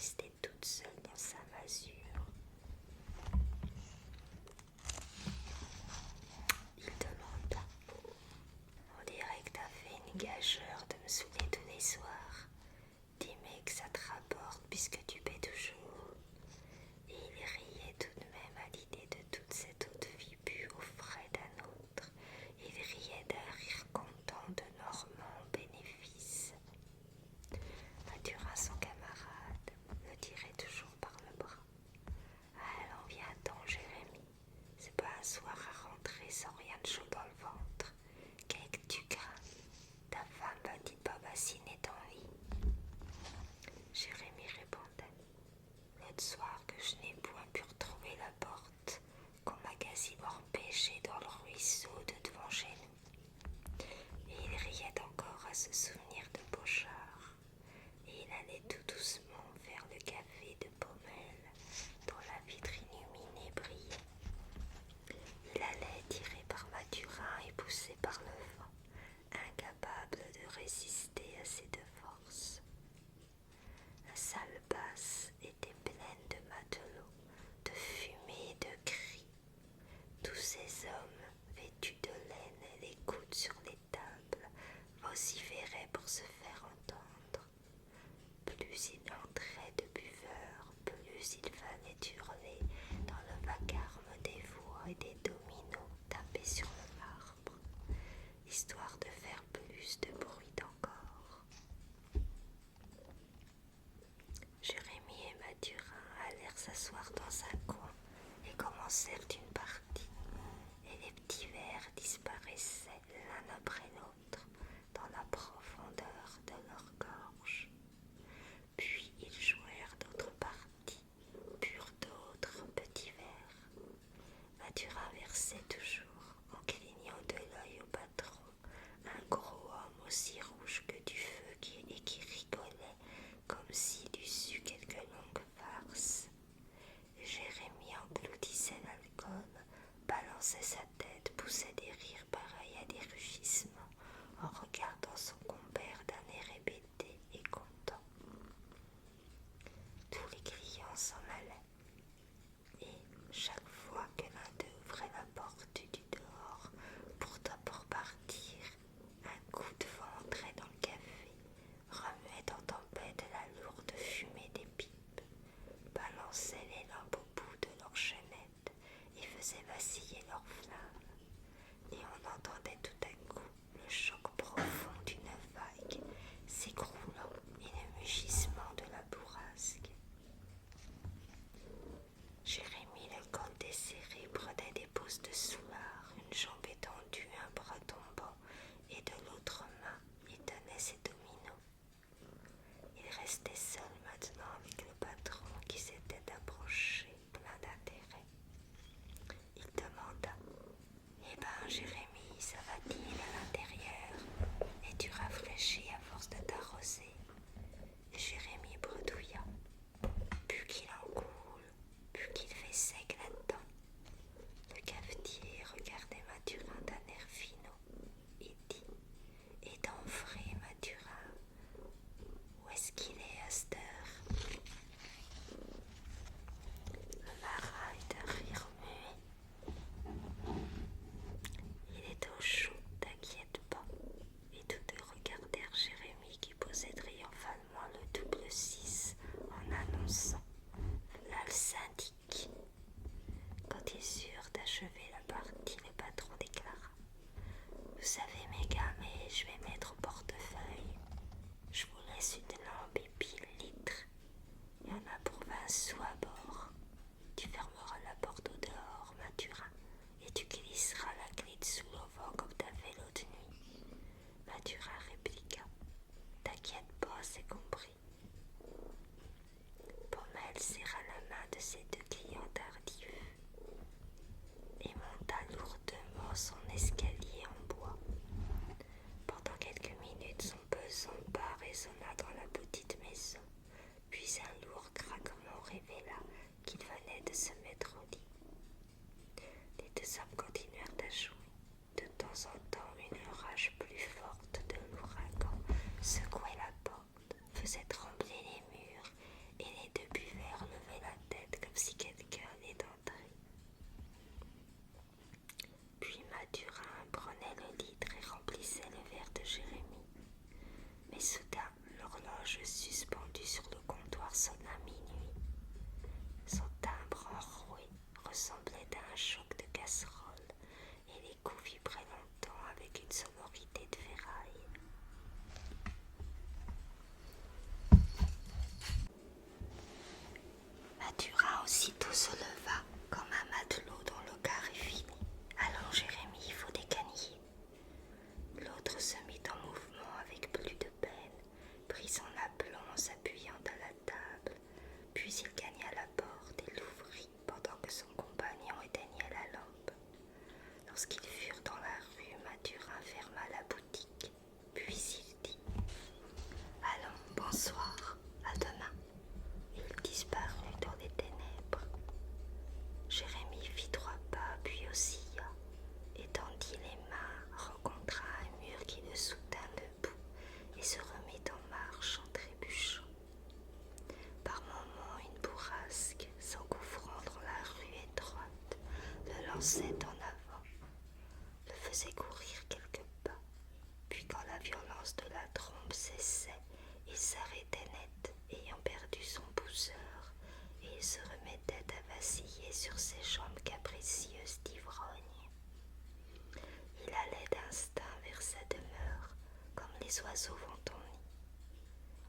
rester toute seule dans sa masure. Il demanda: on dirait que t'as fait une gageure de me saouler tous les soirs. Dis-moi que ça te rapporte puisque tu paies toujours. Et il riait tout de même à l'idée de toute cette eau de vie bue aux frais d'un autre. Il riait d'un rire content de Normand bénéfice. Mathurin, son camarade, le tirait toujours par le bras. Alors viens-t'en, Jérémie. C'est pas un soir à rentrer sans rien de chaud dans le ventre. Qu'est-ce que tu crains? Ta femme va-t-il pas bassiner ton lit? Jérémie répondait: l'autre soir que je n'ai point pu retrouver la porte, qu'on m'a quasiment empêché dans le ruisseau de devant chez nous. Et il riait encore à se souvenir de Pochard. Et il allait tout doucement vers le café de Paumelle, dont la vitre illuminée brillait. Il allait tiré par Mathurin et poussé par le vent, incapable de résister à ses deux forces. La salle basse était pleine de matelots, de fumée, de cris. Tous ces hommes, vêtus de laine et les coudes sur les tables, vociféraient pour se faire entendre. Plus il entrait de buveurs, plus il fallait hurler dans le vacarme des voix et des dominos tapés sur le marbre, histoire de faire plus de bruit encore. Jérémie et Mathurin allèrent s'asseoir dans un coin et commencèrent une partie, et les petits verres disparaissaient l'un après l'autre dans la profondeur de leur gorge. Puis ils jouèrent d'autres parties, burent d'autres petits verres. Mathurin versait toujours, en clignant de l'œil au patron, un gros homme aussi rouge que du feu et qui rigolait comme s'il eût su quelque longue farce. Jérémie engloutissait l'alcool, balançait sa tête, poussait des rires pareils à des rugissements, en regardant son compère d'un air hébété et content. Tous les clients s'en allaient, et chaque fois que l'un d'eux ouvrait la porte du dehors pour partir, un coup de vent entrait dans le café, remuait en tempête la lourde fumée des pipes, balançait les lampes au bout de leurs chaînettes et faisait vaciller leurs flammes. Et on entendait tout à coup le choc profond d'une vague s'écroulant et le mugissement de la bourrasque. Jérémie, le col desserré, prenait des poses de soulard, une jambe étendue, un bras tombant, et de l'autre main, il tenait ses dominos. Il restait seul maintenant avec le patron qui s'était approché, plein d'intérêt. Il demanda: eh ben, Jérémie, ça va-t-il à l'intérieur? Es-tu rafraîchi à force de t'arroser? Jérémie bredouilla: plus qu'il en coule, plus qu'il fait sec là-dedans. Le cafetier regardait Mathurin d'un air finaud et dit: et donc vrai, Mathurin, où est-ce qu'il est à cette heure? Le marin eut un rire muet. Il est au chaud, t'inquiète pas. Et tous deux regardèrent Jérémie qui posait triomphalement le double 6 en annonçant: là le syndic. Quand ils eurent achevé la partie, le patron déclara: vous savez mes gars, mais je vais mettre au portefeuille. Je vous laisse une lampe et puis le litre. Il y en a pour 20 sous à bord. Tu fermeras la porte au dehors, Mathurin, et tu glisseras la clé dessous l'auvent comme t'as fait l'autre nuit. Mathurin répliqua: t'inquiète pas, c'est compris. Paumelle serra la main de ses deux clients tardifs et monta lourdement son escalier en bois. Pendant quelques minutes, son pesant pas résonna dans la petite maison, puis un lourd craquement révéla qu'il venait de se mettre au lit. Les deux hommes continuèrent à jouer. De temps en temps, une rage plus forte de l'ouragan secouait la porte, faisait trembler les murs, et les aussitôt se leva comme un matelot dont le quart est fini. Allons, Jérémie, il faut décaniller. L'autre se mit en mouvement avec plus de peine, prit son aplomb en s'appuyant à la table, puis il gagna la porte et l'ouvrit pendant que son compagnon éteignait la lampe. Lorsqu'ils furent dans la rue, Mathurin ferma la boutique, puis il dit « Allons, bonsoir, à demain ». Il disparut dans les ténèbres. Jérémie fit 3 pas, puis oscilla, et tendit les mains, rencontra un mur qui le soutint debout et se remit en marche en trébuchant. Par moments, une bourrasque, s'engouffrant dans la rue étroite, le lançait en avant, le faisait courir quelques pas, puis quand la violence de la trombe cessait, il s'arrêtait net, ayant perdu son pousseur, et il se remettait à vaciller sur ses jambes capricieuses d'ivrogne. Il allait d'instinct vers sa demeure, comme les oiseaux vont au nid.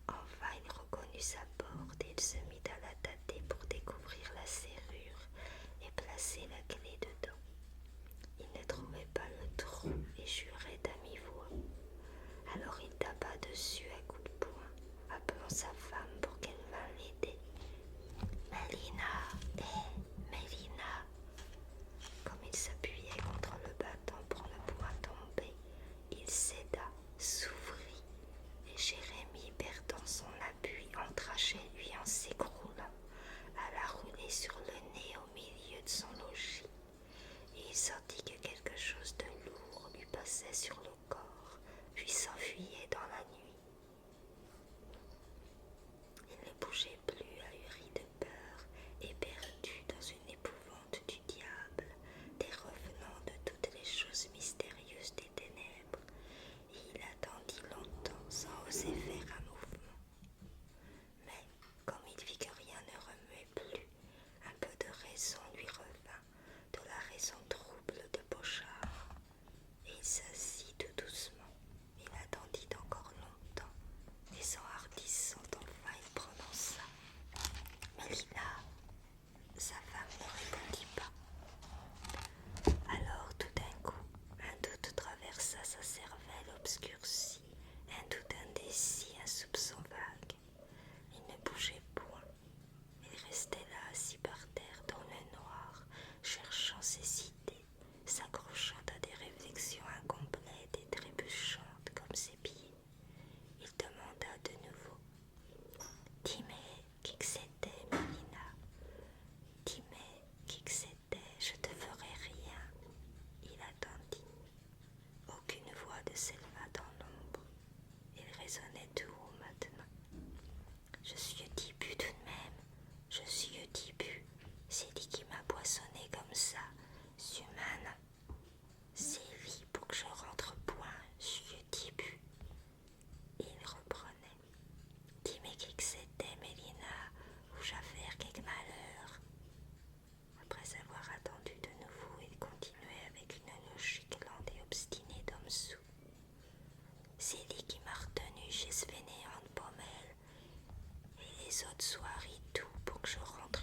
Enfin, il reconnut sa porte et il se mit à la tâter pour découvrir la serrure et placer la clé dedans. Il ne trouvait pas le trou et jurait à mi-voix. Alors il tapa dessus à coups de poing, appelant sa femme pour qu'elle vînt l'aider. « Mélina, Mélina !» Comme il s'appuyait contre le battant pour ne point tomber, il céda, s'ouvrit, et Jérémie, perdant son appui, entra chez lui en s'écroulant, alla rouler sur le nez au milieu de son logis, et il sentit que quelque chose de lourd lui passait sur le corps, puis s'enfuyait dans la nuit. Il ne bougeait plus, ahuri de peur et perdu dans une épouvante du diable, des revenants de toutes les choses mystérieuses des ténèbres, et il attendit longtemps sans oser faire un mouvement. Mais, comme il vit que rien ne remuait plus, un peu de raison lui revint, de la raison trouble de Pochard, et il s'assit tout doucement. Il attendit encore longtemps, et s'enhardissant enfin, il prononça « Mélina !» Sa femme ne répondit pas. Alors, tout d'un coup, un doute traversa sa cervelle obscurcie, un doute indécis, un soupçon vague. Il ne bougeait point. Il restait là, assis par terre, dans le noir, cherchant ses idées, s'accrochant à des réflexions incomplètes et trébuchantes comme ses pieds. Il demanda de nouveau « Dis-moi, qui que c'était, Mélina ? Dis-moi, qui que c'était, je te ferai rien. » Il attendit. Aucune voix ne s'éleva dans l'ombre. Il résonnait tout haut maintenant. « Je suis Tibu tout de même, je suis Tibu. C'est lui qui m'a poissonné comme ça, Sumane. C'est lui pour que je rentre point, je Tibu. » Et il reprenait. « Dis-moi qui que c'était, Mélina, ou j'affaire quelque malheur. » Après avoir attendu de nouveau, il continuait avec une logique lente et obstinée d'homme soûl. « C'est lui qui m'a retenu chez ce fainéant de Pommel, et les autres soirs tout pour que je rentre